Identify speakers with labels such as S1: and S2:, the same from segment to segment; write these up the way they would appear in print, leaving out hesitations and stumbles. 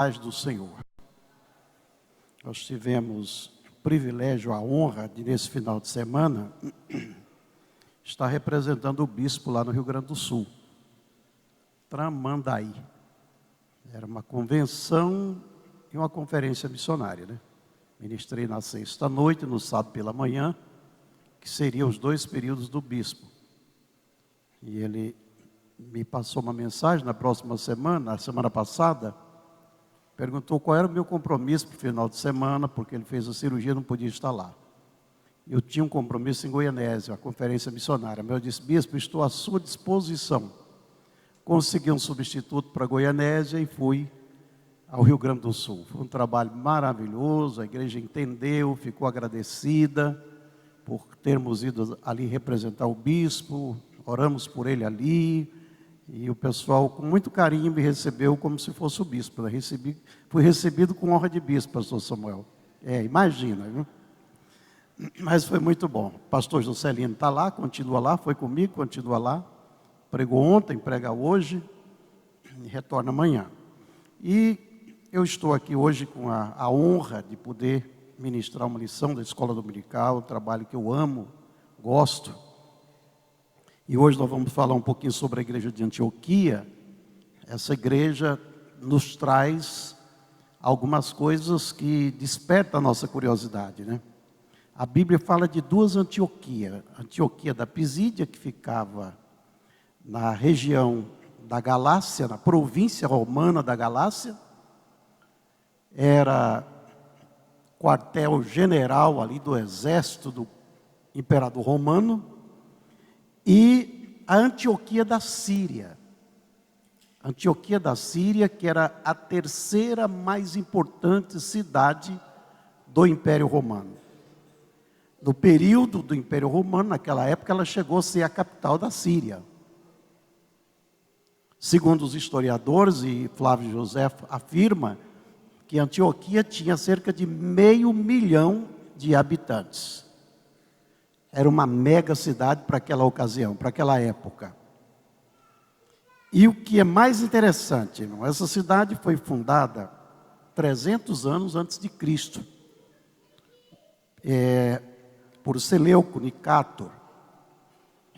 S1: Paz do Senhor. Nós tivemos o privilégio, a honra de, nesse final de semana, estar representando o bispo lá no Rio Grande do Sul, Tramandaí. Era uma convenção e uma conferência missionária, né? Ministrei na sexta-noite, no sábado pela manhã, que seriam os 2 períodos do bispo. E ele me passou uma mensagem na próxima semana, na semana passada, perguntou qual era o meu compromisso para o final de semana, porque ele fez a cirurgia e não podia estar lá. Eu tinha um compromisso em Goianésia, a conferência missionária, mas eu disse: bispo, estou à sua disposição. Consegui um substituto para Goianésia e fui ao Rio Grande do Sul. Foi um trabalho maravilhoso, a igreja entendeu, ficou agradecida por termos ido ali representar o bispo, oramos por ele ali, e o pessoal com muito carinho me recebeu como se fosse o bispo. Fui recebido com honra de bispo, pastor Samuel. Imagina, viu? Mas foi muito bom. O pastor Juscelino está lá, continua lá, foi comigo, continua lá. Pregou ontem, prega hoje, e retorna amanhã. E eu estou aqui hoje com a honra de poder ministrar uma lição da escola dominical, um trabalho que eu amo, gosto. E hoje nós vamos falar um pouquinho sobre a igreja de Antioquia. Essa igreja nos traz algumas coisas que despertam a nossa curiosidade, né? A Bíblia fala de 2 Antioquias. Antioquia da Pisídia, que ficava na região da Galácia, na província romana da Galácia. Era quartel-general ali do exército do imperador romano. E a Antioquia da Síria. Antioquia da Síria, que era a 3ª mais importante cidade do Império Romano. No período do Império Romano, naquela época, ela chegou a ser a capital da Síria. Segundo os historiadores, e Flávio José afirma, que Antioquia tinha cerca de 500 mil de habitantes. Era uma mega cidade para aquela ocasião, para aquela época. E o que é mais interessante, irmão, essa cidade foi fundada 300 anos antes de Cristo. Por Seleuco Nicátor,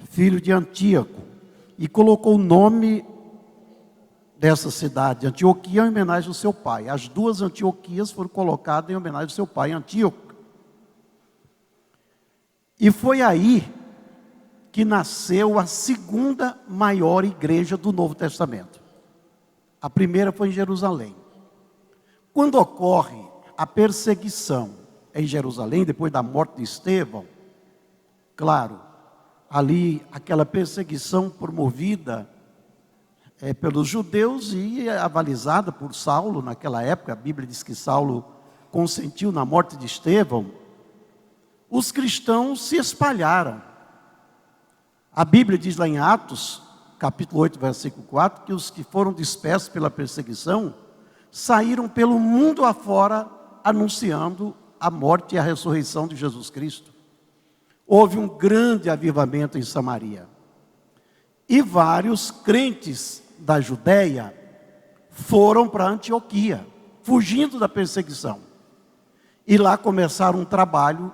S1: filho de Antíoco. E colocou o nome dessa cidade, Antioquia, em homenagem ao seu pai. As 2 Antioquias foram colocadas em homenagem ao seu pai, Antíoco. E foi aí que nasceu a 2ª maior igreja do Novo Testamento. A primeira foi em Jerusalém. Quando ocorre a perseguição em Jerusalém, depois da morte de Estevão, claro, ali aquela perseguição promovida pelos judeus e avalizada por Saulo naquela época, a Bíblia diz que Saulo consentiu na morte de Estevão. Os cristãos se espalharam. A Bíblia diz lá em Atos, capítulo 8, versículo 4, que os que foram dispersos pela perseguição saíram pelo mundo afora anunciando a morte e a ressurreição de Jesus Cristo. Houve um grande avivamento em Samaria. E vários crentes da Judéia foram para Antioquia, fugindo da perseguição. E lá começaram um trabalho.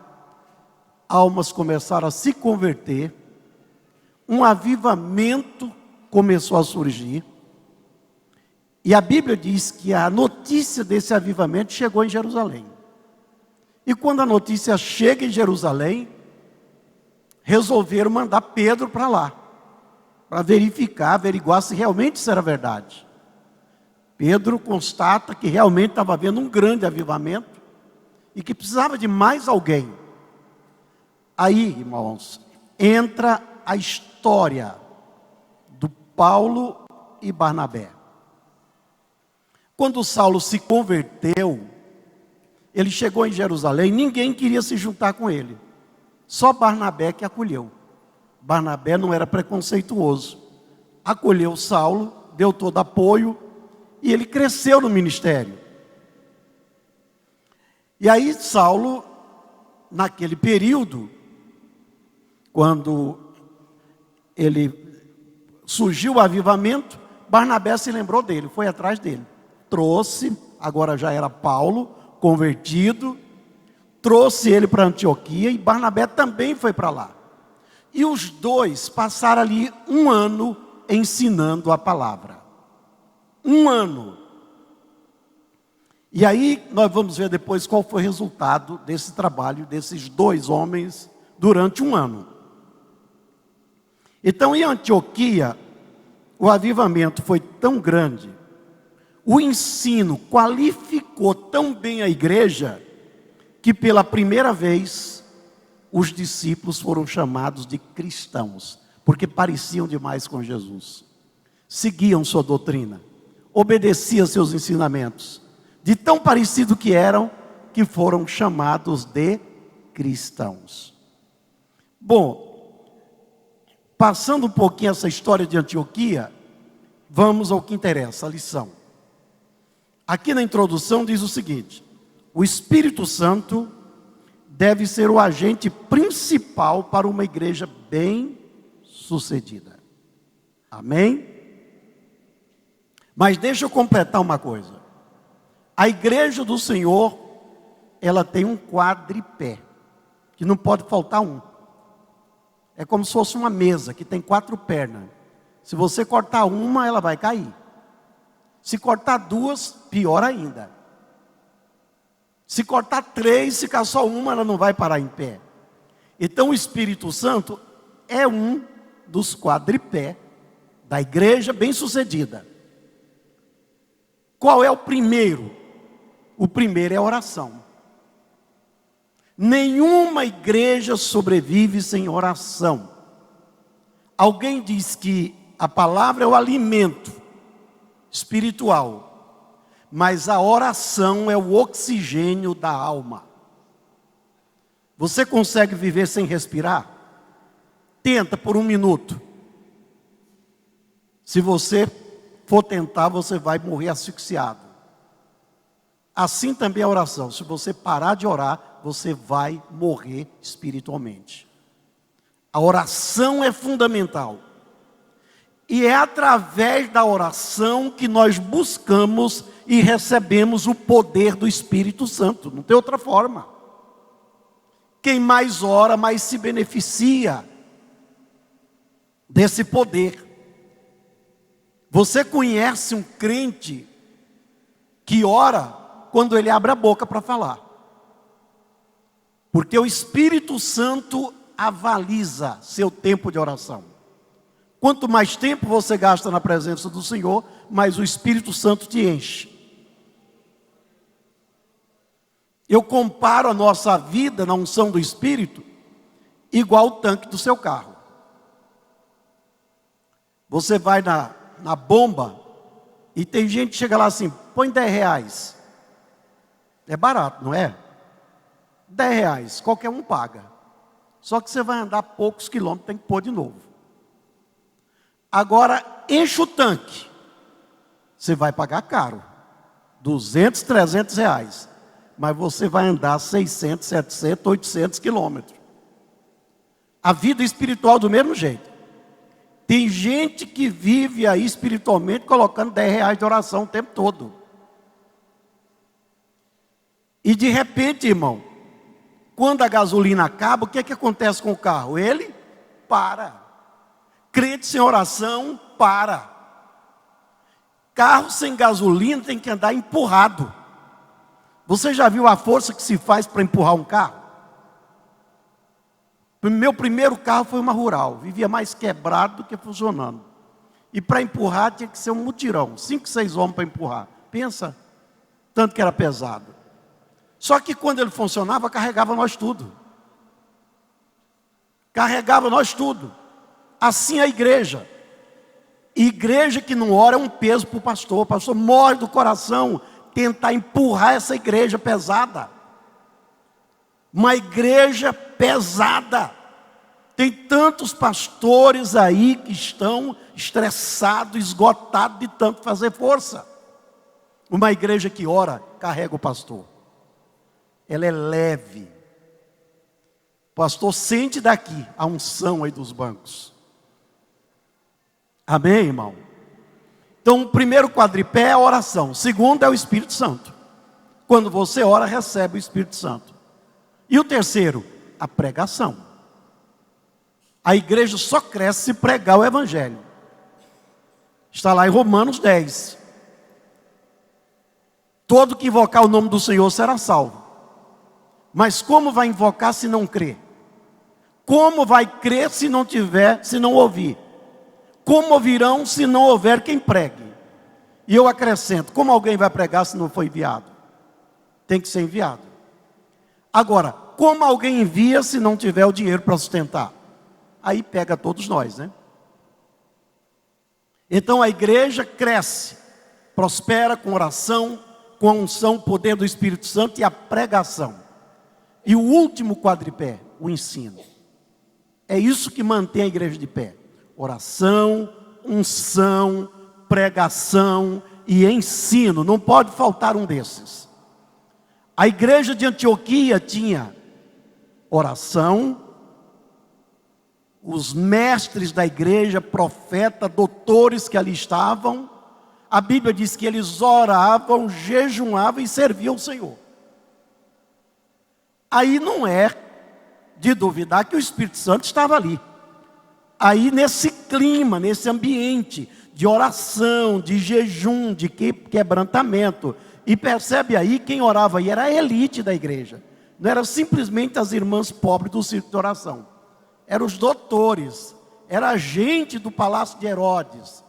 S1: Almas começaram a se converter, um avivamento começou a surgir, e a Bíblia diz que a notícia desse avivamento chegou em Jerusalém. E quando a notícia chega em Jerusalém, resolveram mandar Pedro para lá, para averiguar se realmente isso era verdade. Pedro constata que realmente estava havendo um grande avivamento, e que precisava de mais alguém. Aí, irmãos, entra a história do Paulo e Barnabé. Quando Saulo se converteu, ele chegou em Jerusalém, ninguém queria se juntar com ele. Só Barnabé que acolheu. Barnabé não era preconceituoso. Acolheu Saulo, deu todo apoio, e ele cresceu no ministério. E aí Saulo, naquele período, quando surgiu o avivamento, Barnabé se lembrou dele, foi atrás dele. Trouxe agora já era Paulo, convertido, trouxe ele para Antioquia e Barnabé também foi para lá. E os dois passaram ali 1 ano ensinando a palavra. 1 ano. E aí nós vamos ver depois qual foi o resultado desse trabalho desses 2 homens durante 1 ano. Então, em Antioquia, o avivamento foi tão grande, o ensino qualificou tão bem a igreja, que pela primeira vez os discípulos foram chamados de cristãos, porque pareciam demais com Jesus, seguiam sua doutrina, obedeciam seus ensinamentos, de tão parecido que eram, que foram chamados de cristãos. Bom, passando um pouquinho essa história de Antioquia, vamos ao que interessa, a lição. Aqui na introdução diz o seguinte: o Espírito Santo deve ser o agente principal para uma igreja bem-sucedida. Amém? Mas deixa eu completar uma coisa. A igreja do Senhor, ela tem um quadripé, que não pode faltar um. É como se fosse uma mesa que tem 4 pernas. Se você cortar uma, ela vai cair. Se cortar 2, pior ainda. Se cortar 3, ficar só uma, ela não vai parar em pé. Então o Espírito Santo é um dos quadripé da igreja bem-sucedida. Qual é o primeiro? O primeiro é a oração. Nenhuma igreja sobrevive sem oração. Alguém diz que a palavra é o alimento espiritual, mas a oração é o oxigênio da alma. Você consegue viver sem respirar? Tenta por 1 minuto. Se você for tentar, você vai morrer asfixiado. Assim também a oração. Se você parar de orar, você vai morrer espiritualmente. A oração é fundamental. E é através da oração que nós buscamos e recebemos o poder do Espírito Santo. Não tem outra forma. Quem mais ora, mais se beneficia desse poder. Você conhece um crente que ora quando ele abre a boca para falar? Porque o Espírito Santo avaliza seu tempo de oração. Quanto mais tempo você gasta na presença do Senhor, mais o Espírito Santo te enche. Eu comparo a nossa vida na unção do Espírito igual o tanque do seu carro. Você vai na bomba e tem gente que chega lá assim: põe 10 reais. É barato, não é? 10 reais, qualquer um paga. Só que você vai andar poucos quilômetros, tem que pôr de novo. Agora, enche o tanque. Você vai pagar caro. 200, 300 reais. Mas você vai andar 600, 700, 800 quilômetros. A vida espiritual do mesmo jeito. Tem gente que vive aí espiritualmente colocando 10 reais de oração o tempo todo. E de repente, irmão, quando a gasolina acaba, o que é que acontece com o carro? Ele para. Crente sem oração, para. Carro sem gasolina tem que andar empurrado. Você já viu a força que se faz para empurrar um carro? Meu primeiro carro foi uma Rural. Vivia mais quebrado do que funcionando. E para empurrar tinha que ser um mutirão. 5, 6 homens para empurrar. Pensa, tanto que era pesado. Só que quando ele funcionava, carregava nós tudo. Carregava nós tudo. Assim a igreja. Igreja que não ora é um peso para o pastor. O pastor morre do coração tentar empurrar essa igreja pesada. Uma igreja pesada. Tem tantos pastores aí que estão estressados, esgotados de tanto fazer força. Uma igreja que ora, carrega o pastor. Ela é leve. O pastor sente daqui a unção aí dos bancos. Amém, irmão? Então, o primeiro quadripé é a oração. O segundo é o Espírito Santo. Quando você ora, recebe o Espírito Santo. E o terceiro, a pregação. A igreja só cresce se pregar o Evangelho. Está lá em Romanos 10. Todo que invocar o nome do Senhor será salvo. Mas como vai invocar se não crer? Como vai crer se não ouvir? Como ouvirão se não houver quem pregue? E eu acrescento, como alguém vai pregar se não for enviado? Tem que ser enviado. Agora, como alguém envia se não tiver o dinheiro para sustentar? Aí pega todos nós, né? Então a igreja cresce, prospera com oração, com a unção, poder do Espírito Santo e a pregação. E o último quadripé, o ensino. É isso que mantém a igreja de pé. Oração, unção, pregação e ensino. Não pode faltar um desses. A igreja de Antioquia tinha oração, os mestres da igreja, profetas, doutores que ali estavam. A Bíblia diz que eles oravam, jejuavam e serviam o Senhor. Aí não é de duvidar que o Espírito Santo estava ali. Aí nesse clima, nesse ambiente de oração, de jejum, de quebrantamento. E percebe aí, quem orava aí era a elite da igreja. Não era simplesmente as irmãs pobres do círculo de oração. Eram os doutores, era a gente do palácio de Herodes.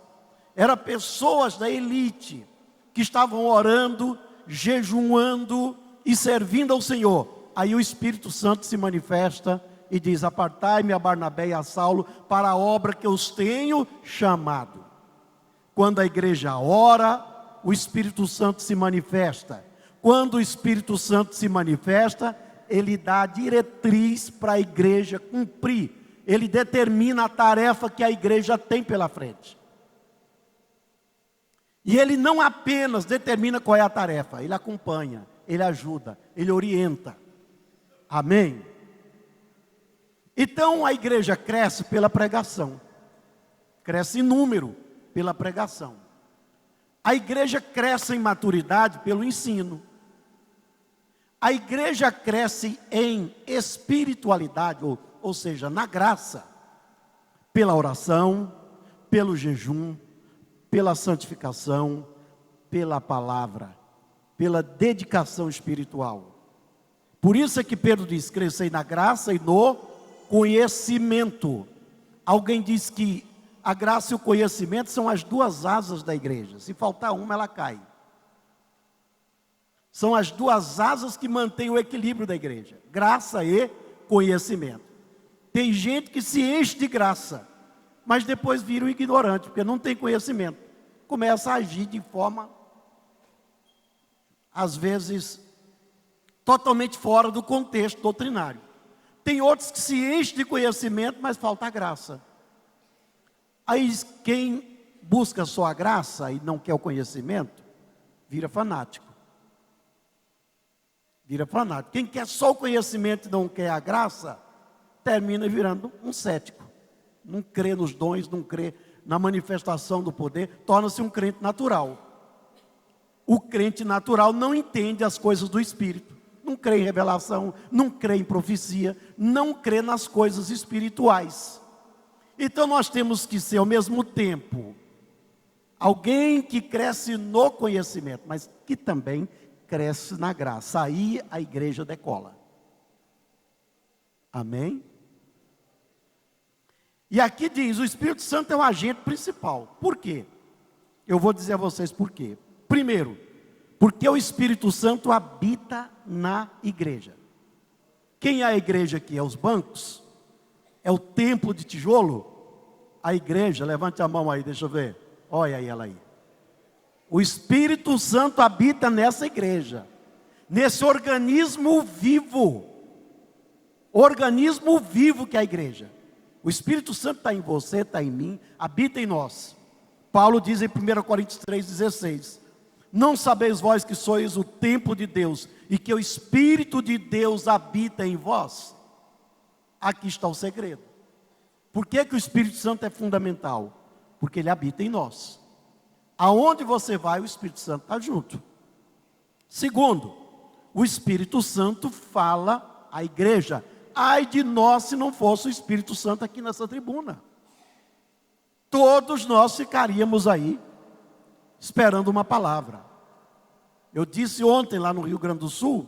S1: Eram pessoas da elite que estavam orando, jejuando e servindo ao Senhor. Aí o Espírito Santo se manifesta e diz: apartai-me a Barnabé e a Saulo para a obra que eu os tenho chamado. Quando a igreja ora, o Espírito Santo se manifesta. Quando o Espírito Santo se manifesta, ele dá a diretriz para a igreja cumprir. Ele determina a tarefa que a igreja tem pela frente. E ele não apenas determina qual é a tarefa, ele acompanha, ele ajuda, ele orienta. Amém? Então a igreja cresce pela pregação. Cresce em número pela pregação. A igreja cresce em maturidade pelo ensino. A igreja cresce em espiritualidade, ou seja, na graça, pela oração, pelo jejum, pela santificação, pela palavra, pela dedicação espiritual. Por isso é que Pedro diz: crescei na graça e no conhecimento. Alguém diz que a graça e o conhecimento são as duas asas da igreja. Se faltar uma, ela cai. São as duas asas que mantêm o equilíbrio da igreja: graça e conhecimento. Tem gente que se enche de graça, mas depois vira um ignorante, porque não tem conhecimento. Começa a agir de forma, às vezes, totalmente fora do contexto doutrinário. Tem outros que se enchem de conhecimento, mas falta graça. Aí quem busca só a graça e não quer o conhecimento, vira fanático. Vira fanático. Quem quer só o conhecimento e não quer a graça, termina virando um cético. Não crê nos dons, não crê na manifestação do poder, torna-se um crente natural. O crente natural não entende as coisas do Espírito. Não crê em revelação, não crê em profecia, não crê nas coisas espirituais. Então nós temos que ser ao mesmo tempo alguém que cresce no conhecimento, mas que também cresce na graça. Aí a igreja decola. Amém? E aqui diz: o Espírito Santo é o agente principal. Por quê? Eu vou dizer a vocês por quê. Primeiro, porque o Espírito Santo habita na igreja. Quem é a igreja aqui? É os bancos? É o templo de tijolo? A igreja, levante a mão aí, deixa eu ver. Olha aí ela aí. O Espírito Santo habita nessa igreja, nesse organismo vivo. Organismo vivo que é a igreja. O Espírito Santo está em você, está em mim, habita em nós. Paulo diz em 1 Coríntios 3,16: não sabeis vós que sois o templo de Deus e que o Espírito de Deus habita em vós? Aqui está o segredo. Por que o Espírito Santo é fundamental? Porque ele habita em nós. Aonde você vai, o Espírito Santo está junto. Segundo, o Espírito Santo fala à igreja. Ai de nós se não fosse o Espírito Santo aqui nessa tribuna. Todos nós ficaríamos aí esperando uma palavra. Eu disse ontem lá no Rio Grande do Sul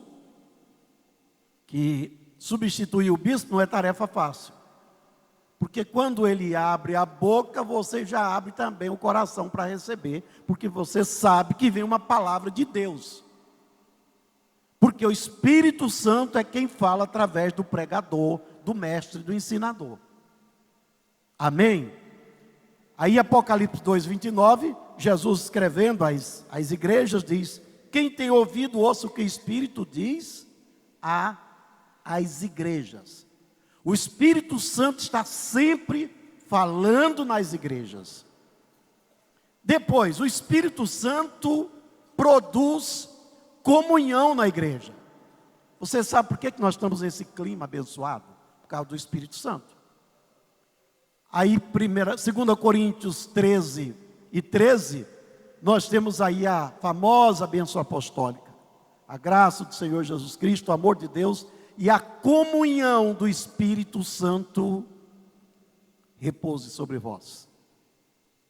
S1: que substituir o bispo não é tarefa fácil. Porque quando ele abre a boca, você já abre também o coração para receber, porque você sabe que vem uma palavra de Deus. Porque o Espírito Santo é quem fala através do pregador, do mestre, do ensinador. Amém? Aí Apocalipse 2:29, Jesus escrevendo às igrejas diz: quem tem ouvido, ouça o que o Espírito diz às igrejas. O Espírito Santo está sempre falando nas igrejas. Depois, o Espírito Santo produz comunhão na igreja. Você sabe por que nós estamos nesse clima abençoado? Por causa do Espírito Santo. Aí, 2 Coríntios 13:13, nós temos aí a famosa bênção apostólica. A graça do Senhor Jesus Cristo, o amor de Deus e a comunhão do Espírito Santo repouse sobre vós.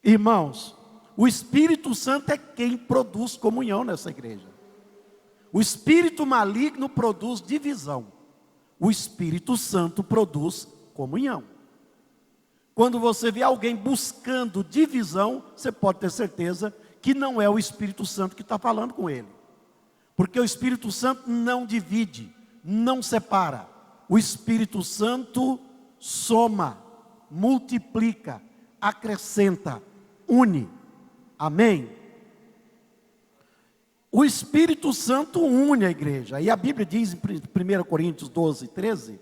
S1: Irmãos, o Espírito Santo é quem produz comunhão nessa igreja. O espírito maligno produz divisão. O Espírito Santo produz comunhão. Quando você vê alguém buscando divisão, você pode ter certeza que não é o Espírito Santo que está falando com ele. Porque o Espírito Santo não divide, não separa. O Espírito Santo soma, multiplica, acrescenta, une. Amém? O Espírito Santo une a igreja. E a Bíblia diz em 1 Coríntios 12:13,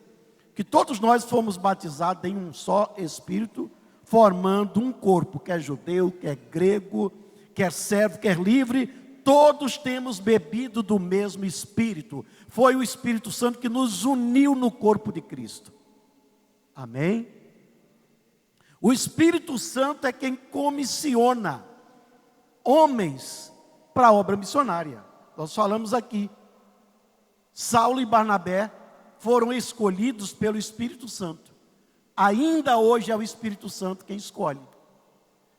S1: que todos nós fomos batizados em um só Espírito, formando um corpo, quer judeu, quer grego, quer servo, quer livre, todos temos bebido do mesmo Espírito. Foi o Espírito Santo que nos uniu no corpo de Cristo. Amém? O Espírito Santo é quem comissiona homens para a obra missionária. Nós falamos aqui, Saulo e Barnabé foram escolhidos pelo Espírito Santo. Ainda hoje é o Espírito Santo quem escolhe.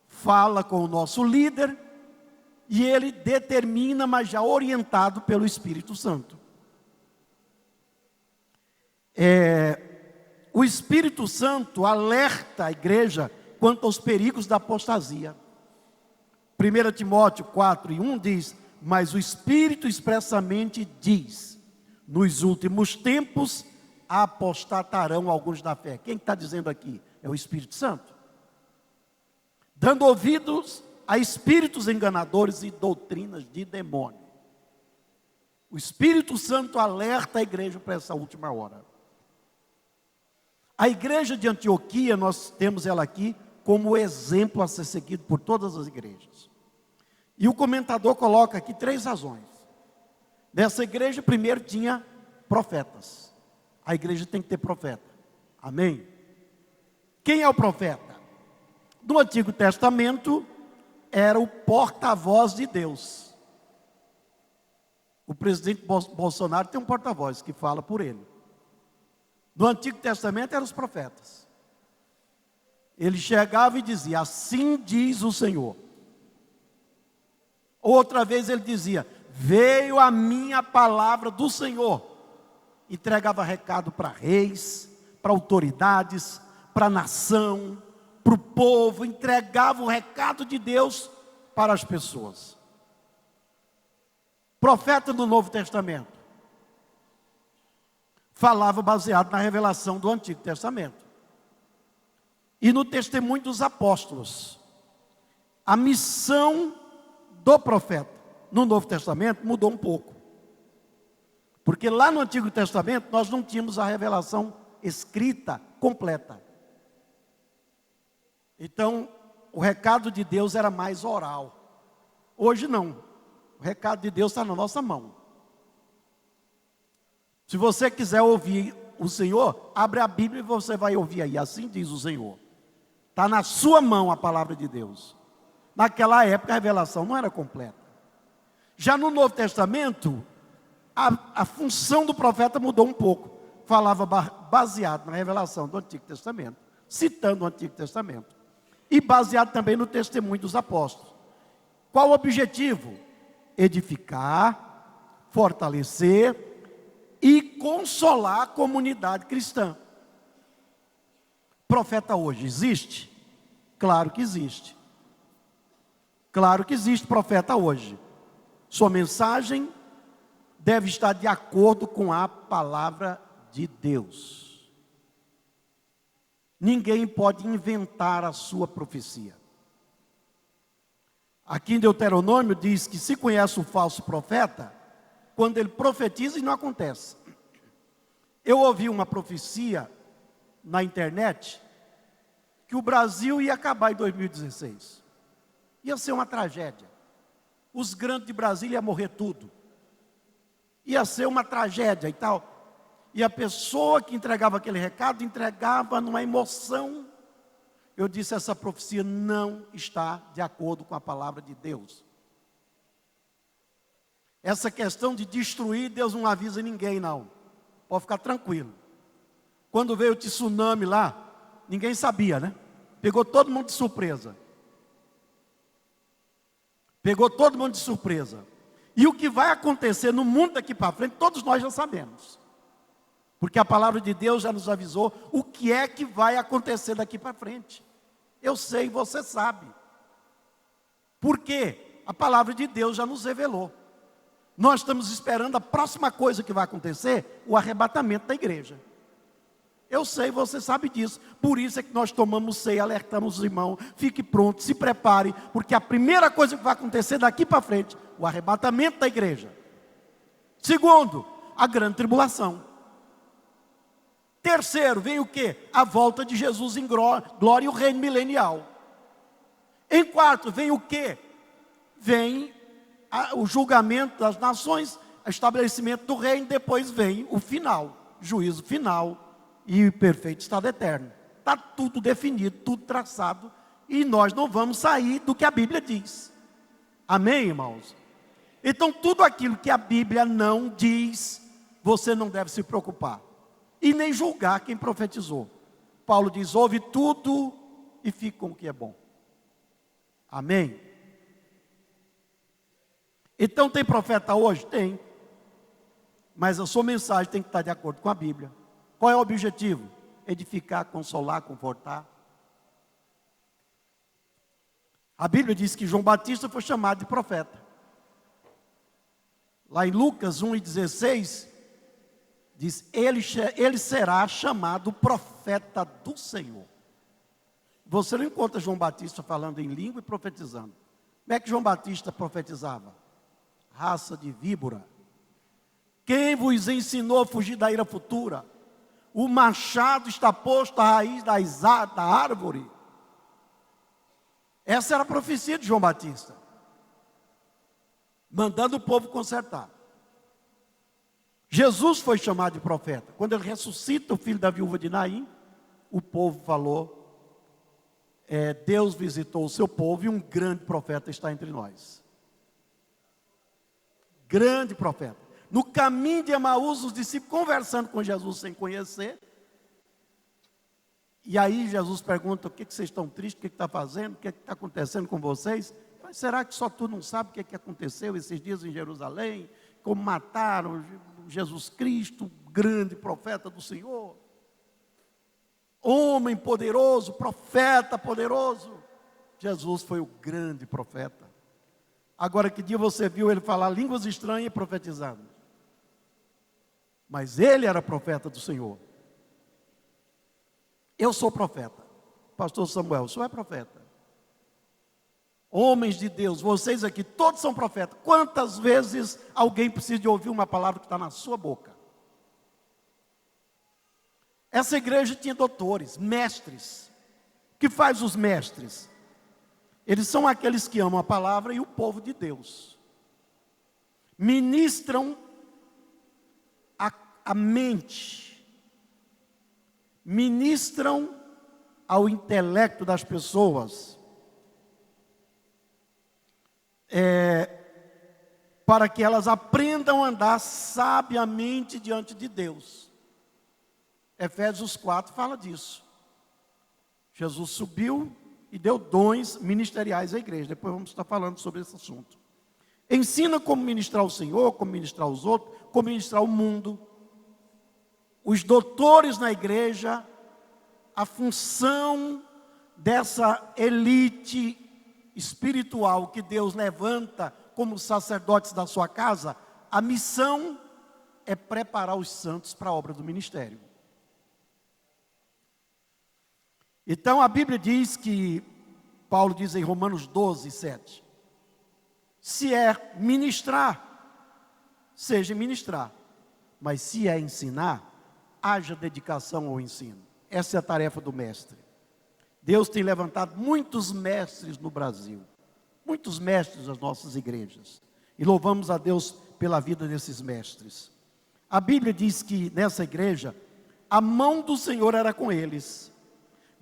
S1: Fala com o nosso líder e ele determina, mas já orientado pelo Espírito Santo. O Espírito Santo alerta a igreja quanto aos perigos da apostasia. 1 Timóteo 4:1 diz: mas o Espírito expressamente diz, nos últimos tempos apostatarão alguns da fé. Quem está dizendo aqui? É o Espírito Santo. Dando ouvidos a espíritos enganadores e doutrinas de demônio. O Espírito Santo alerta a igreja para essa última hora. A igreja de Antioquia, nós temos ela aqui como exemplo a ser seguido por todas as igrejas. E o comentador coloca aqui 3 razões. Nessa igreja, primeiro, tinha profetas. A igreja tem que ter profeta. Amém? Quem é o profeta? No Antigo Testamento, era o porta-voz de Deus. O presidente Bolsonaro tem um porta-voz que fala por ele. No Antigo Testamento eram os profetas. Ele chegava e dizia: assim diz o Senhor. Outra vez ele dizia: veio a minha palavra do Senhor. Entregava recado para reis, para autoridades, para a nação, para o povo. Entregava o recado de Deus para as pessoas. Profeta do Novo Testamento falava baseado na revelação do Antigo Testamento. E no testemunho dos apóstolos. A missão do profeta no Novo Testamento mudou um pouco. Porque lá no Antigo Testamento nós não tínhamos a revelação escrita completa. Então, o recado de Deus era mais oral. Hoje não. O recado de Deus está na nossa mão. Se você quiser ouvir o Senhor, abre a Bíblia e você vai ouvir aí. Assim diz o Senhor. Está na sua mão a palavra de Deus. Naquela época a revelação não era completa. Já no Novo Testamento, a função do profeta mudou um pouco. Falava baseado na revelação do Antigo Testamento, citando o Antigo Testamento. E baseado também no testemunho dos apóstolos. Qual o objetivo? Edificar, fortalecer e consolar a comunidade cristã. Profeta hoje existe? Claro que existe. Claro que existe profeta hoje. Sua mensagem deve estar de acordo com a palavra de Deus. Ninguém pode inventar a sua profecia. Aqui em Deuteronômio diz que se conhece o falso profeta quando ele profetiza e não acontece. Eu ouvi uma profecia na internet que o Brasil ia acabar em 2016. Ia ser uma tragédia. Os grandes de Brasília iam morrer tudo. Ia ser uma tragédia e tal. E a pessoa que entregava aquele recado, entregava numa emoção. Eu disse, essa profecia não está de acordo com a palavra de Deus. Essa questão de destruir, Deus não avisa ninguém, não. Pode ficar tranquilo. Quando veio o tsunami lá, ninguém sabia, né? Pegou todo mundo de surpresa. Pegou todo mundo de surpresa. E o que vai acontecer no mundo daqui para frente, todos nós já sabemos. Porque a palavra de Deus já nos avisou o que é que vai acontecer daqui para frente. Eu sei, você sabe. Por quê? A palavra de Deus já nos revelou. Nós estamos esperando a próxima coisa que vai acontecer, o arrebatamento da igreja. Eu sei, você sabe disso. Por isso é que nós tomamos ceia, alertamos os irmãos. Fique pronto, se prepare, porque a primeira coisa que vai acontecer daqui para frente, o arrebatamento da igreja. Segundo, a grande tribulação. Terceiro, vem o quê? A volta de Jesus em glória e o reino milenial. Em quarto, vem o quê? Vem o julgamento das nações, o estabelecimento do reino, depois vem o final, juízo final e o perfeito estado eterno. Está tudo definido, tudo traçado, e nós não vamos sair do que a Bíblia diz. Amém, irmãos? Então, tudo aquilo que a Bíblia não diz, você não deve se preocupar. E nem julgar quem profetizou. Paulo diz, ouve tudo e fique com o que é bom. Amém? Então tem profeta hoje? Tem. Mas a sua mensagem tem que estar de acordo com a Bíblia. Qual é o objetivo? Edificar, consolar, confortar. A Bíblia diz que João Batista foi chamado de profeta. Lá em Lucas 1:16, diz, ele será chamado profeta do Senhor. Você não encontra João Batista falando em língua e profetizando. Como é que João Batista profetizava? Raça de víbora. Quem vos ensinou a fugir da ira futura? O machado está posto à raiz da árvore. Essa era a profecia de João Batista. Mandando o povo consertar. Jesus foi chamado de profeta. Quando ele ressuscita o filho da viúva de Naim, o povo falou, Deus visitou o seu povo e um grande profeta está entre nós. Grande profeta. No caminho de Emaús, os discípulos conversando com Jesus sem conhecer. E aí Jesus pergunta, o que vocês estão tristes, o que está fazendo, o que está acontecendo com vocês? Mas será que só tu não sabe o que aconteceu esses dias em Jerusalém? Como mataram Jesus Cristo, grande profeta do Senhor. Homem poderoso, profeta poderoso. Jesus foi o grande profeta. Agora, que dia você viu ele falar línguas estranhas e profetizando? Mas ele era profeta do Senhor. Eu sou profeta. Pastor Samuel, o senhor é profeta. Homens de Deus, vocês aqui, todos são profetas. Quantas vezes alguém precisa de ouvir uma palavra que está na sua boca? Essa igreja tinha doutores, mestres. O que faz os mestres? Eles são aqueles que amam a palavra e o povo de Deus. Ministram a mente. Ministram ao intelecto das pessoas. para que elas aprendam a andar sabiamente diante de Deus. Efésios 4 fala disso. Jesus subiu e deu dons ministeriais à igreja. Depois vamos estar falando sobre esse assunto. Ensina como ministrar o Senhor, como ministrar os outros, como ministrar o mundo. Os doutores na igreja, a função dessa elite espiritual que Deus levanta como sacerdotes da sua casa, a missão é preparar os santos para a obra do ministério. Então a Bíblia diz que, Paulo diz em Romanos 12, 7, se é ministrar, seja ministrar, mas se é ensinar, haja dedicação ao ensino. Essa é a tarefa do mestre. Deus tem levantado muitos mestres no Brasil, muitos mestres das nossas igrejas, e louvamos a Deus pela vida desses mestres. A Bíblia diz que nessa igreja, a mão do Senhor era com eles,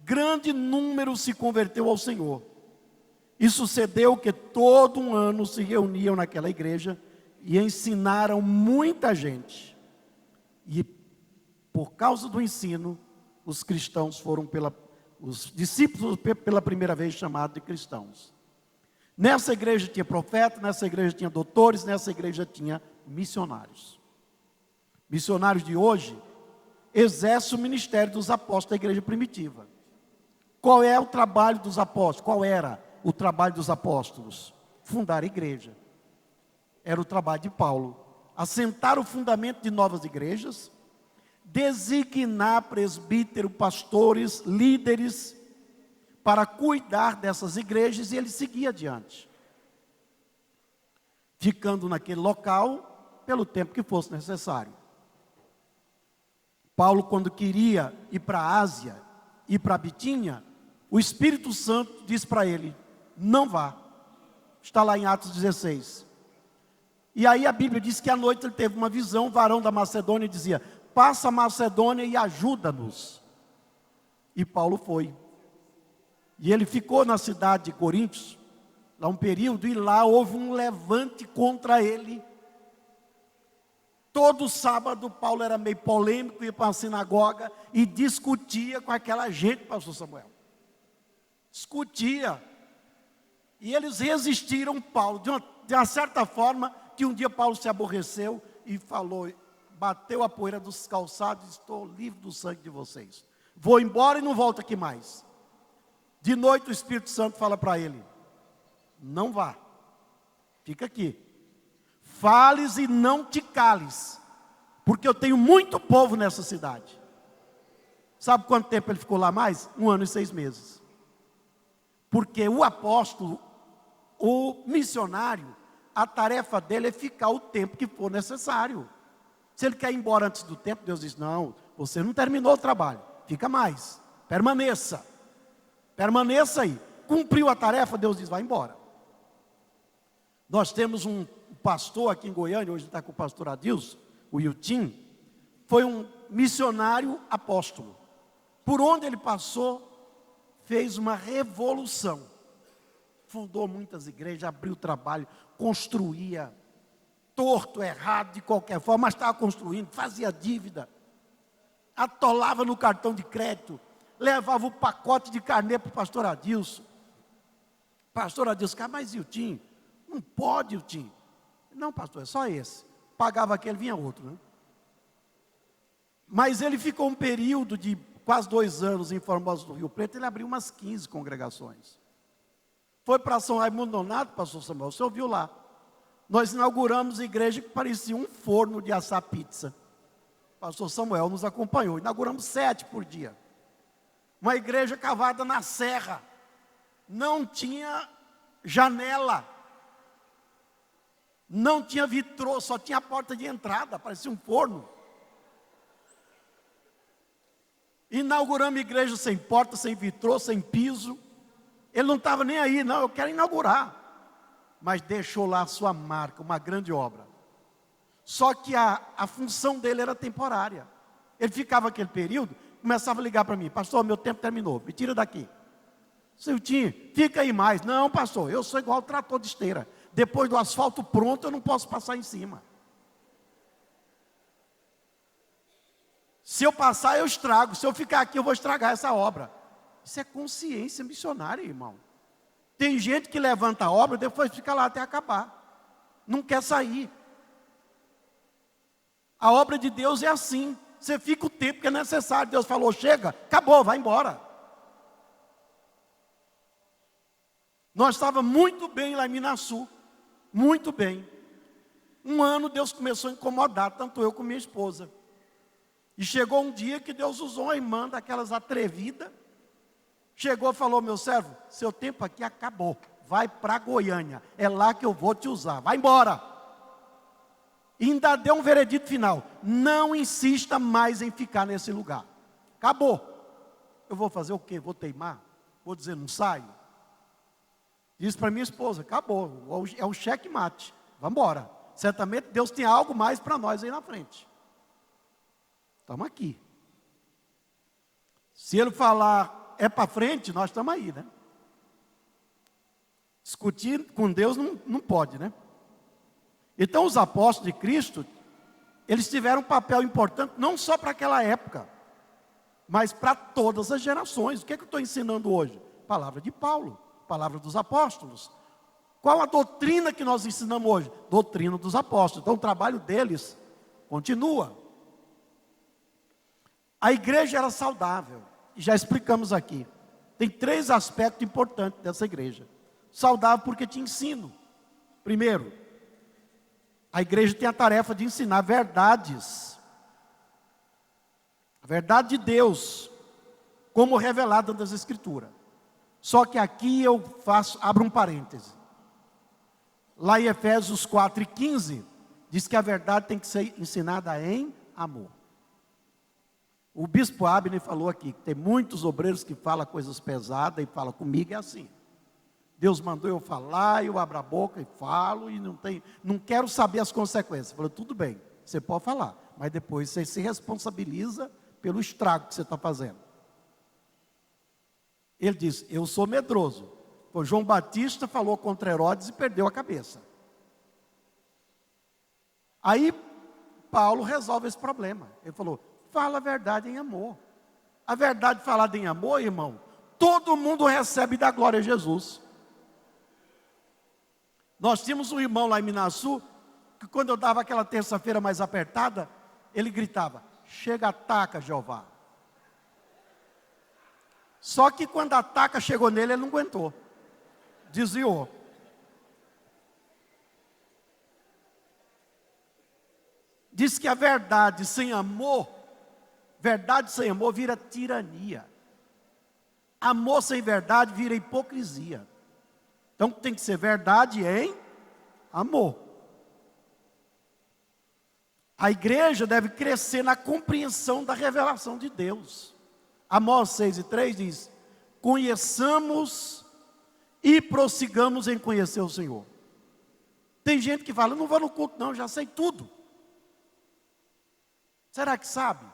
S1: grande número se converteu ao Senhor, e sucedeu que todo um ano se reuniam naquela igreja, e ensinaram muita gente, e por causa do ensino, os cristãos foram os discípulos pela primeira vez chamados de cristãos. Nessa igreja tinha profeta, nessa igreja tinha doutores, nessa igreja tinha missionários. Missionários de hoje exercem o ministério dos apóstolos da igreja primitiva. Qual é o trabalho dos apóstolos? Qual era o trabalho dos apóstolos? Fundar a igreja. Era o trabalho de Paulo. Assentar o fundamento de novas igrejas, designar presbítero, pastores, líderes, para cuidar dessas igrejas, e ele seguia adiante, ficando naquele local pelo tempo que fosse necessário. Paulo, quando queria ir para a Ásia, ir para a Bitínia, o Espírito Santo disse para ele, não vá. Está lá em Atos 16. E aí a Bíblia diz que à noite ele teve uma visão, o varão da Macedônia dizia, passa a Macedônia e ajuda-nos. E Paulo foi. E ele ficou na cidade de Coríntios, lá um período, e lá houve um levante contra ele. Todo sábado Paulo era meio polêmico, ia para a sinagoga e discutia com aquela gente, pastor Samuel. Discutia. E eles resistiram Paulo, de uma certa forma, que um dia Paulo se aborreceu e falou, bateu a poeira dos calçados, estou livre do sangue de vocês. Vou embora e não volto aqui mais. De noite o Espírito Santo fala para ele, não vá, fica aqui. Fales e não te cales, porque eu tenho muito povo nessa cidade. Sabe quanto tempo ele ficou lá mais? 1 ano e 6 meses. Porque o apóstolo, o missionário, a tarefa dele é ficar o tempo que for necessário. Se ele quer ir embora antes do tempo, Deus diz, não, você não terminou o trabalho, fica mais, permaneça aí. Cumpriu a tarefa, Deus diz, vai embora. Nós temos um pastor aqui em Goiânia, hoje está com o pastor Adilson, o Yutim, foi um missionário apóstolo. Por onde ele passou, fez uma revolução. Fundou muitas igrejas, abriu trabalho, construía, torto, errado, de qualquer forma, mas estava construindo, fazia dívida, atolava no cartão de crédito, levava o pacote de carnê para o pastor Adilson. Pastor Adilson, mas e o Tim? Não pode o Tim. Não, pastor, é só esse. Pagava aquele, vinha outro, né? Mas ele ficou um período de quase 2 anos em Formosa do Rio Preto, ele abriu umas 15 congregações. Foi para São Raimundo Nonato, pastor Samuel, o senhor viu lá. Nós inauguramos a igreja que parecia um forno de assar pizza. Pastor Samuel nos acompanhou, inauguramos 7 por dia. Uma igreja cavada na serra, não tinha janela, não tinha vitrô, só tinha a porta de entrada, parecia um forno. Inauguramos a igreja sem porta, sem vitrô, sem piso. Ele não estava nem aí, não, eu quero inaugurar. Mas deixou lá a sua marca, uma grande obra. Só que a função dele era temporária. Ele ficava aquele período, começava a ligar para mim, pastor, meu tempo terminou, me tira daqui. Seu Tim, fica aí mais. Não, pastor, eu sou igual trator de esteira. depois do asfalto pronto, eu não posso passar em cima. Se eu passar, eu estrago. Se eu ficar aqui, eu vou estragar essa obra. Isso é consciência missionária, irmão. Tem gente que levanta a obra, depois fica lá até acabar. Não quer sair. A obra de Deus é assim. Você fica o tempo que é necessário. Deus falou, chega, acabou, vai embora. Nós estávamos muito bem lá em Minaçu. Muito bem. Um ano Deus começou a incomodar, tanto eu como minha esposa. E chegou um dia que Deus usou uma irmã daquelas atrevidas. Chegou e falou, meu servo, seu tempo aqui acabou. Vai para Goiânia. É lá que eu vou te usar. Vai embora. E ainda deu um veredito final. Não insista mais em ficar nesse lugar. Acabou. Eu vou fazer o quê? Vou teimar? Vou dizer não saio? Disse para minha esposa, acabou. É um checkmate. Vamos embora. Certamente Deus tem algo mais para nós aí na frente. Estamos aqui. Se ele falar é para frente, nós estamos aí, né? Discutir com Deus não pode, né? Então os apóstolos de Cristo, eles tiveram um papel importante, não só para aquela época, mas para todas as gerações. O que é que eu estou ensinando hoje? Palavra de Paulo, palavra dos apóstolos. Qual a doutrina que nós ensinamos hoje? Doutrina dos apóstolos. Então o trabalho deles continua. A igreja era saudável, e já explicamos aqui. Tem 3 aspectos importantes dessa igreja. Saudável porque tinha ensino. Primeiro, a igreja tem a tarefa de ensinar verdades. A verdade de Deus, como revelada nas Escrituras. Só que aqui eu abro um parêntese. Lá em Efésios 4:15, diz que a verdade tem que ser ensinada em amor. O bispo Abner falou aqui, que tem muitos obreiros que falam coisas pesadas e falam comigo, é assim. Deus mandou eu falar, eu abro a boca e falo, e não quero saber as consequências. Falou, tudo bem, você pode falar, mas depois você se responsabiliza pelo estrago que você está fazendo. Ele disse, eu sou medroso. O João Batista falou contra Herodes e perdeu a cabeça. Aí Paulo resolve esse problema. Ele falou, fala a verdade em amor. A verdade falada em amor, irmão, todo mundo recebe da glória a Jesus. Nós tínhamos um irmão lá em Minaçu, que quando eu dava aquela terça-feira mais apertada, ele gritava, chega, ataca, Jeová. Só que quando a ataca chegou nele, ele não aguentou. Desviou. Diz que a verdade sem amor vira tirania. Amor sem verdade vira hipocrisia. Então tem que ser verdade em amor. A igreja deve crescer na compreensão da revelação de Deus. Amós 6:3 diz, conheçamos e prossigamos em conhecer o Senhor. Tem gente que fala, não vou no culto não, já sei tudo. Será que sabe?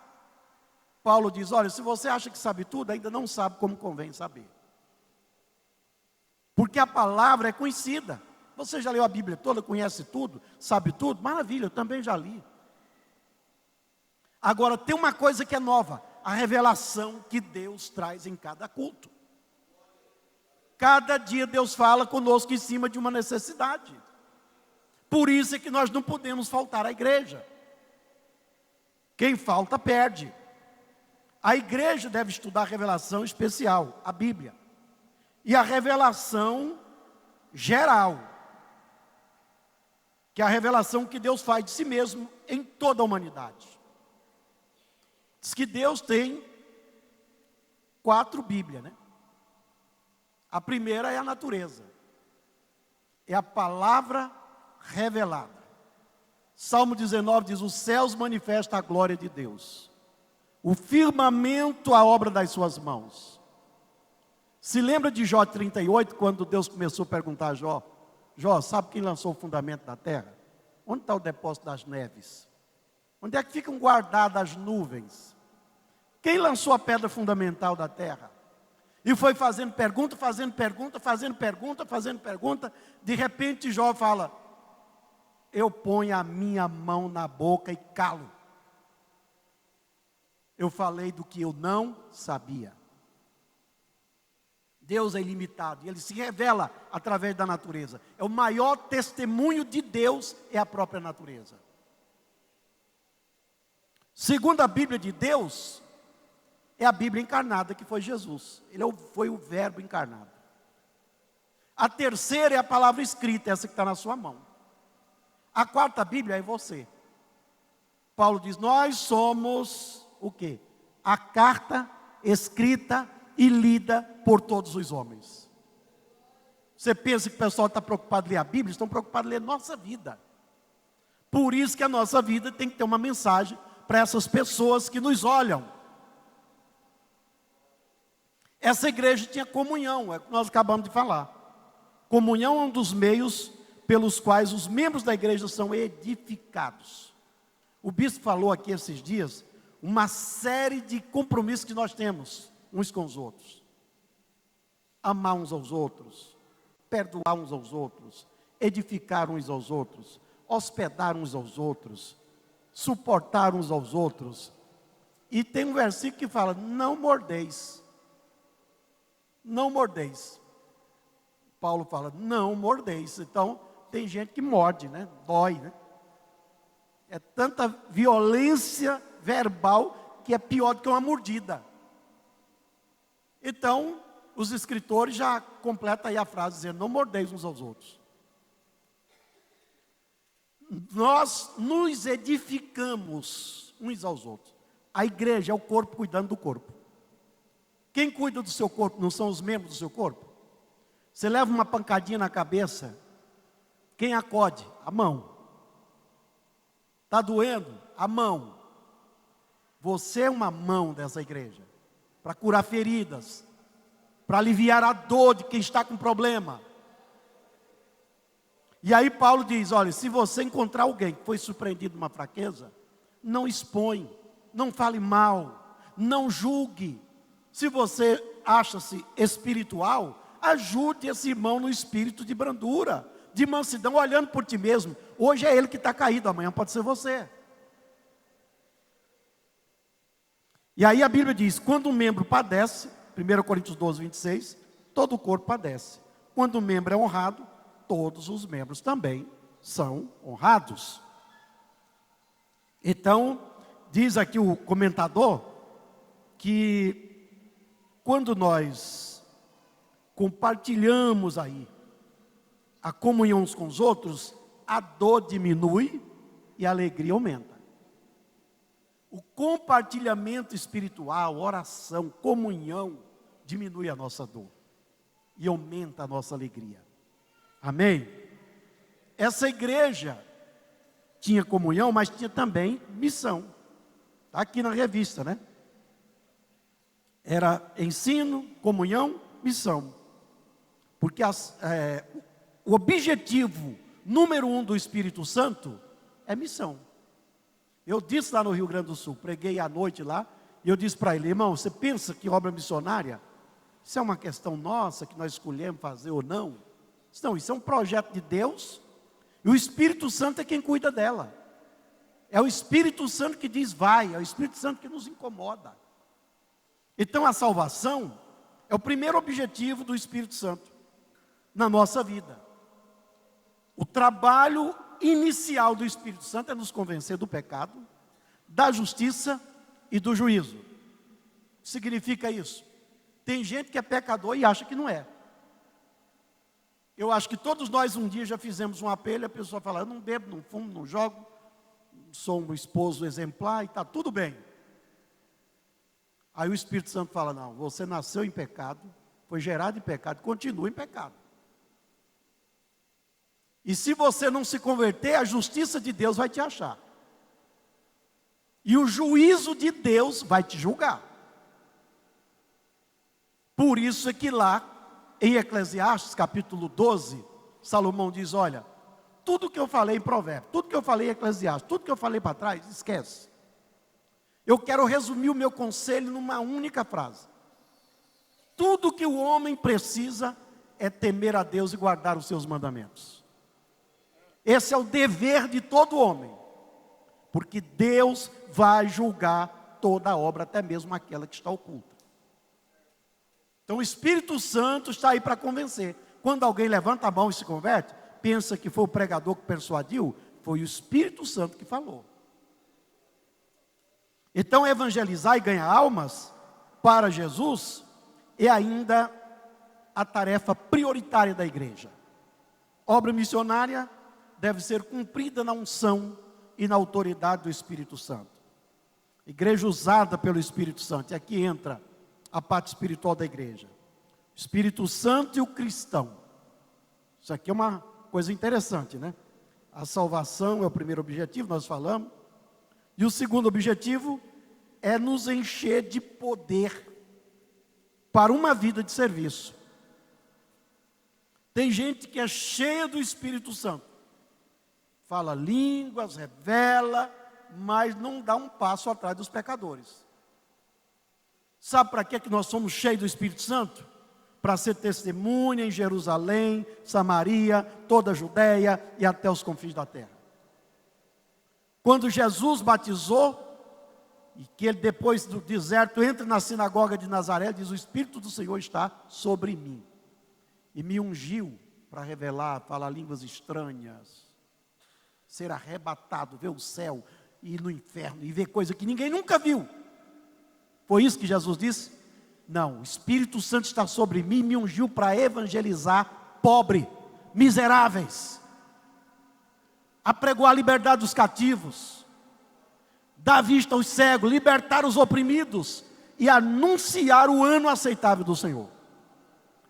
S1: Paulo diz, olha, se você acha que sabe tudo, ainda não sabe como convém saber. Porque a palavra é conhecida. Você já leu a Bíblia toda, conhece tudo, sabe tudo? Maravilha, eu também já li. Agora, tem uma coisa que é nova, a revelação que Deus traz em cada culto. Cada dia Deus fala conosco em cima de uma necessidade. Por isso é que nós não podemos faltar à igreja. Quem falta, perde. A igreja deve estudar a revelação especial, a Bíblia. E a revelação geral, que é a revelação que Deus faz de si mesmo em toda a humanidade. Diz que Deus tem 4 Bíblias, né? A primeira é a natureza. É a palavra revelada. Salmo 19 diz, os céus manifestam a glória de Deus. O firmamento, a obra das suas mãos. Se lembra de Jó 38, quando Deus começou a perguntar a Jó, Jó, sabe quem lançou o fundamento da terra? Onde está o depósito das neves? Onde é que ficam guardadas as nuvens? Quem lançou a pedra fundamental da terra? E foi fazendo pergunta, fazendo pergunta, fazendo pergunta, fazendo pergunta. De repente Jó fala: eu ponho a minha mão na boca e calo. Eu falei do que eu não sabia. Deus é ilimitado, e Ele se revela através da natureza. É o maior testemunho de Deus, é a própria natureza. Segundo a Bíblia de Deus, é a Bíblia encarnada, que foi Jesus. Ele foi o Verbo encarnado. A terceira é a palavra escrita, essa que está na sua mão. A quarta Bíblia é você. Paulo diz: nós somos o quê? A carta escrita e lida por todos os homens. Você pensa que o pessoal está preocupado em ler a Bíblia? Estão preocupados em ler nossa vida. Por isso que a nossa vida tem que ter uma mensagem para essas pessoas que nos olham. Essa igreja tinha comunhão, é o que nós acabamos de falar. Comunhão é um dos meios pelos quais os membros da igreja são edificados. O bispo falou aqui esses dias uma série de compromissos que nós temos uns com os outros. Amar uns aos outros, perdoar uns aos outros, edificar uns aos outros, hospedar uns aos outros, suportar uns aos outros. E tem um versículo que fala: não mordeis. Não mordeis. Paulo fala: não mordeis. Então, tem gente que morde, né? Dói, né? É tanta violência verbal que é pior do que uma mordida. Então, os escritores já completam aí a frase dizendo: não mordeis uns aos outros. Nós nos edificamos uns aos outros. A igreja é o corpo cuidando do corpo. Quem cuida do seu corpo não são os membros do seu corpo? Você leva uma pancadinha na cabeça, quem acode? A mão. Está doendo? A mão. Você é uma mão dessa igreja, para curar feridas, para aliviar a dor de quem está com problema. E aí Paulo diz: olha, se você encontrar alguém que foi surpreendido numa fraqueza, não expõe, não fale mal, não julgue. Se você acha-se espiritual, ajude esse irmão no espírito de brandura, de mansidão, olhando por ti mesmo. Hoje é ele que está caído, amanhã pode ser você. E aí a Bíblia diz: quando um membro padece, 1 Coríntios 12, 26, todo o corpo padece. Quando um membro é honrado, todos os membros também são honrados. Então, diz aqui o comentador, que quando nós compartilhamos aí a comunhão uns com os outros, a dor diminui e a alegria aumenta. O compartilhamento espiritual, oração, comunhão, diminui a nossa dor e aumenta a nossa alegria. Amém? Essa igreja tinha comunhão, mas tinha também missão. Está aqui na revista, né? Era ensino, comunhão, missão. Porque o objetivo número 1 do Espírito Santo é missão. Eu disse lá no Rio Grande do Sul, preguei à noite lá, e eu disse para ele: irmão, você pensa que obra missionária, isso é uma questão nossa, que nós escolhemos fazer ou não? Não, isso é um projeto de Deus, e o Espírito Santo é quem cuida dela. É o Espírito Santo que diz vai, é o Espírito Santo que nos incomoda. Então a salvação é o primeiro objetivo do Espírito Santo na nossa vida. O trabalho inicial do Espírito Santo é nos convencer do pecado, da justiça e do juízo. O que significa isso? Tem gente que é pecador e acha que não é. Eu acho que todos nós um dia já fizemos um apelo e a pessoa fala: eu não bebo, não fumo, não jogo, sou um esposo exemplar e está tudo bem. Aí o Espírito Santo fala: não, você nasceu em pecado, foi gerado em pecado, continua em pecado. E se você não se converter, a justiça de Deus vai te achar. E o juízo de Deus vai te julgar. Por isso é que lá, em Eclesiastes capítulo 12, Salomão diz: olha, tudo que eu falei em Provérbios, tudo que eu falei em Eclesiastes, tudo que eu falei para trás, esquece. Eu quero resumir o meu conselho numa única frase. Tudo que o homem precisa é temer a Deus e guardar os seus mandamentos. Esse é o dever de todo homem, porque Deus vai julgar toda a obra, até mesmo aquela que está oculta. Então o Espírito Santo está aí para convencer. Quando alguém levanta a mão e se converte, pensa que foi o pregador que persuadiu, foi o Espírito Santo que falou. Então evangelizar e ganhar almas para Jesus é ainda a tarefa prioritária da igreja. Obra missionária deve ser cumprida na unção e na autoridade do Espírito Santo. Igreja usada pelo Espírito Santo, e aqui entra a parte espiritual da igreja. Espírito Santo e o cristão. Isso aqui é uma coisa interessante, né? A salvação é o primeiro objetivo, nós falamos. E o segundo objetivo é nos encher de poder para uma vida de serviço. Tem gente que é cheia do Espírito Santo, fala línguas, revela, mas não dá um passo atrás dos pecadores. Sabe para que nós somos cheios do Espírito Santo? Para ser testemunha em Jerusalém, Samaria, toda a Judéia e até os confins da terra. Quando Jesus batizou, e que ele depois do deserto entra na sinagoga de Nazaré, diz: o Espírito do Senhor está sobre mim, e me ungiu para revelar, falar línguas estranhas, ser arrebatado, ver o céu, e ir no inferno, e ver coisa que ninguém nunca viu. Foi isso que Jesus disse? Não, o Espírito Santo está sobre mim, me ungiu para evangelizar pobre, miseráveis, apregoar a liberdade dos cativos, dar vista aos cegos, libertar os oprimidos e anunciar o ano aceitável do Senhor.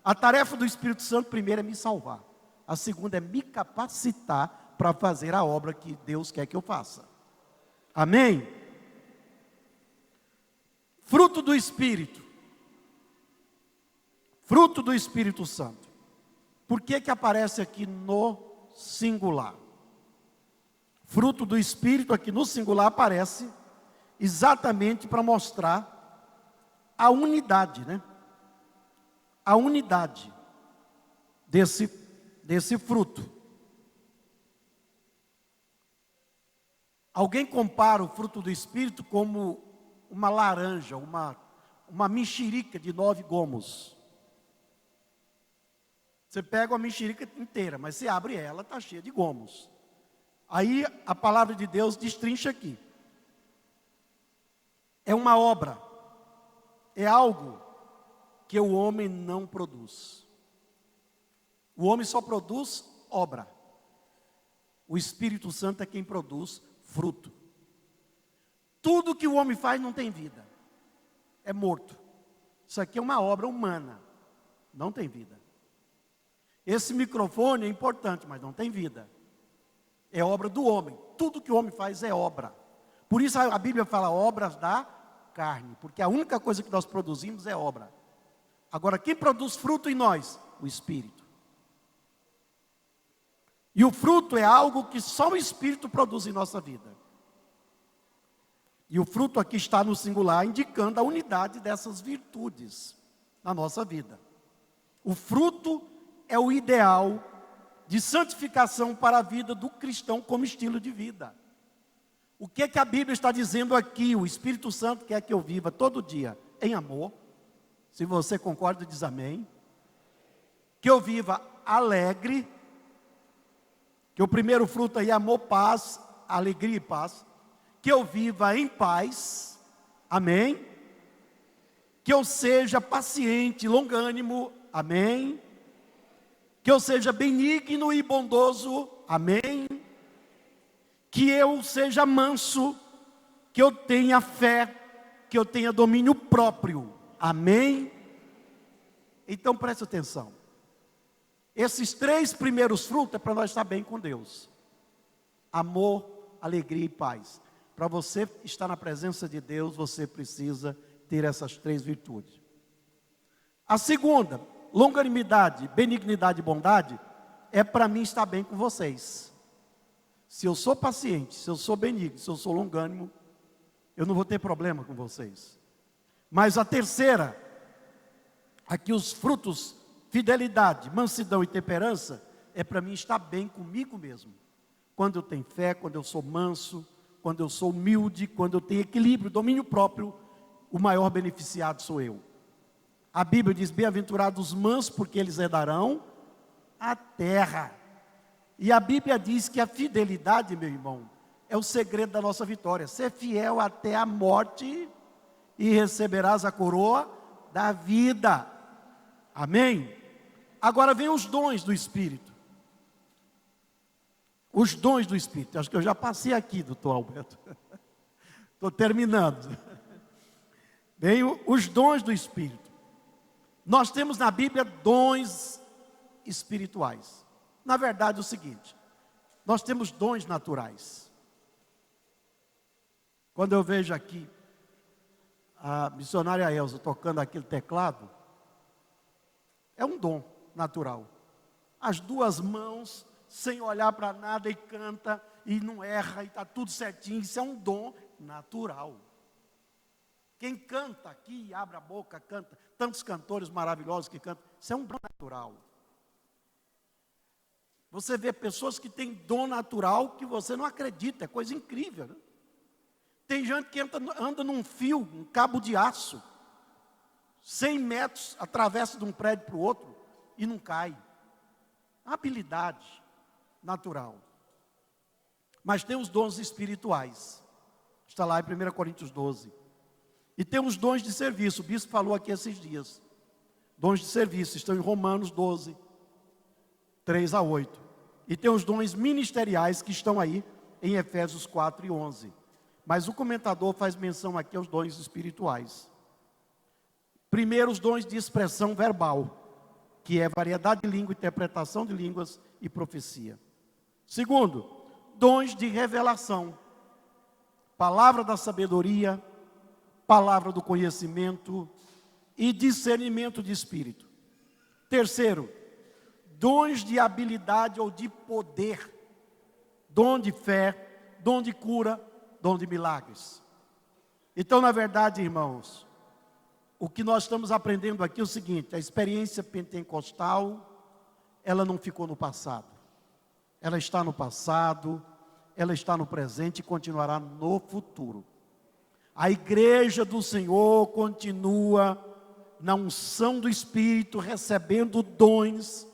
S1: A tarefa do Espírito Santo, primeiro, é me salvar. A segunda é me capacitar para fazer a obra que Deus quer que eu faça. Amém? Fruto do Espírito. Fruto do Espírito Santo. Por que que aparece aqui no singular? Fruto do Espírito aqui no singular aparece exatamente para mostrar a unidade, né? A unidade desse fruto. Alguém compara o fruto do Espírito como uma laranja, uma mexerica de 9 gomos. Você pega uma mexerica inteira, mas você abre ela, está cheia de gomos. Aí a palavra de Deus destrincha aqui. É uma obra, é algo que o homem não produz. O homem só produz obra. O Espírito Santo é quem produz fruto. Tudo que o homem faz não tem vida, é morto. Isso aqui é uma obra humana, não tem vida. Esse microfone é importante, mas não tem vida. É obra do homem. Tudo que o homem faz é obra. Por isso a Bíblia fala obras da carne, porque a única coisa que nós produzimos é obra. Agora, quem produz fruto em nós? O Espírito. E o fruto é algo que só o Espírito produz em nossa vida. E o fruto aqui está no singular, indicando a unidade dessas virtudes na nossa vida. O fruto é o ideal de santificação para a vida do cristão como estilo de vida. O que é que a Bíblia está dizendo aqui? O Espírito Santo quer que eu viva todo dia em amor. Se você concorda, diz amém. Que eu viva alegre. Que o primeiro fruto aí é amor, paz, alegria e paz. Que eu viva em paz. Amém. Que eu seja paciente, longânimo. Amém. Que eu seja benigno e bondoso, amém. Que eu seja manso, que eu tenha fé, que eu tenha domínio próprio, amém. Então preste atenção. Esses 3 primeiros frutos é para nós estar bem com Deus. Amor, alegria e paz. Para você estar na presença de Deus, você precisa ter essas 3 virtudes. A segunda, longanimidade, benignidade e bondade, é para mim estar bem com vocês. Se eu sou paciente, se eu sou benigno, se eu sou longânimo, eu não vou ter problema com vocês. Mas a terceira Aqui os frutos, fidelidade, mansidão e temperança, é para mim estar bem comigo mesmo. Quando eu tenho fé, quando eu sou manso, quando eu sou humilde, quando eu tenho equilíbrio, domínio próprio, o maior beneficiado sou eu. A Bíblia diz, bem-aventurados os mansos, porque eles herdarão a terra. E a Bíblia diz que a fidelidade, meu irmão, é o segredo da nossa vitória. Ser fiel até a morte e receberás a coroa da vida. Amém? Agora vem os dons do Espírito. Os dons do Espírito. Acho que eu já passei aqui, doutor Alberto. Estou terminando. Vem os dons do Espírito. Nós temos na Bíblia dons espirituais. Na verdade é o seguinte, nós temos dons naturais. Quando eu vejo aqui a missionária Elza tocando aquele teclado, é um dom natural. As duas mãos, sem olhar para nada, e canta, e não erra, e está tudo certinho. Isso é um dom natural. Quem canta aqui, abre a boca, canta, tantos cantores maravilhosos que cantam, isso é um dom natural. Você vê pessoas que têm dom natural que você não acredita, é coisa incrível, né? Tem gente que anda num fio, um cabo de aço, 100 metros, atravessa de um prédio para o outro e não cai. Habilidade natural. Mas tem os dons espirituais. Está lá em 1 Coríntios 12. E tem os dons de serviço. O bispo falou aqui esses dias. Dons de serviço estão em Romanos 12, 3 a 8. E tem os dons ministeriais que estão aí em Efésios 4 e 11. Mas o comentador faz menção aqui aos dons espirituais. Primeiro, os dons de expressão verbal, que é variedade de língua, interpretação de línguas e profecia. Segundo, dons de revelação, palavra da sabedoria, palavra do conhecimento e discernimento de espírito. Terceiro, dons de habilidade ou de poder, dom de fé, dom de cura, dom de milagres. Então, na verdade, irmãos, o que nós estamos aprendendo aqui é o seguinte: a experiência pentecostal, ela não ficou no passado. Ela está no passado, ela está no presente e continuará no futuro. A igreja do Senhor continua na unção do Espírito, recebendo dons,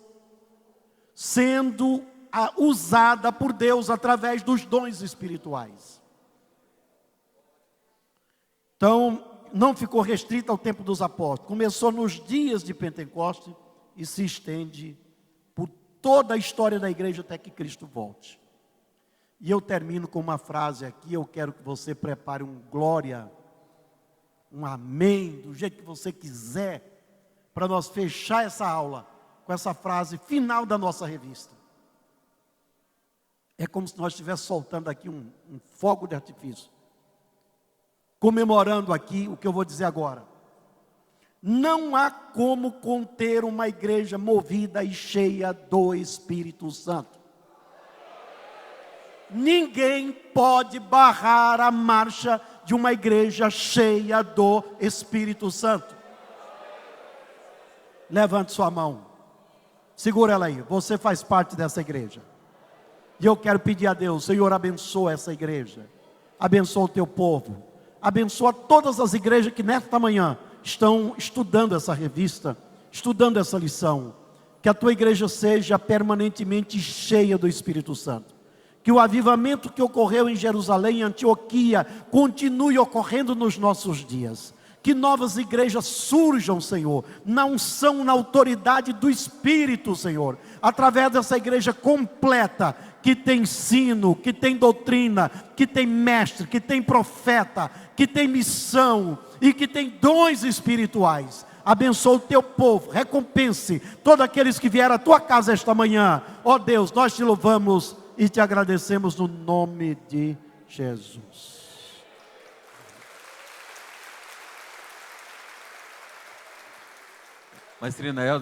S1: sendo usada por Deus através dos dons espirituais. Então, não ficou restrita ao tempo dos apóstolos. Começou nos dias de Pentecostes e se estende por toda a história da igreja até que Cristo volte. E eu termino com uma frase aqui. Eu quero que você prepare um glória, um amém, do jeito que você quiser, para nós fechar essa aula com essa frase final da nossa revista. É como se nós estivéssemos soltando aqui um fogo de artifício, comemorando aqui o que eu vou dizer agora. Não há como conter uma igreja movida e cheia do Espírito Santo. Ninguém pode barrar a marcha de uma igreja cheia do Espírito Santo. Levante sua mão. Segura ela aí. Você faz parte dessa igreja. E eu quero pedir a Deus: Senhor, abençoa essa igreja. Abençoa o teu povo. Abençoa todas as igrejas que nesta manhã estão estudando essa revista, estudando essa lição. Que a tua igreja seja permanentemente cheia do Espírito Santo. Que o avivamento que ocorreu em Jerusalém e Antioquia continue ocorrendo nos nossos dias. Que novas igrejas surjam, Senhor, na unção, na autoridade do Espírito, Senhor. Através dessa igreja completa, que tem ensino, que tem doutrina, que tem mestre, que tem profeta, que tem missão e que tem dons espirituais. Abençoa o teu povo, recompense todos aqueles que vieram à tua casa esta manhã. Ó Deus, nós te louvamos e te agradecemos no nome de Jesus.
S2: Maestrina Elza,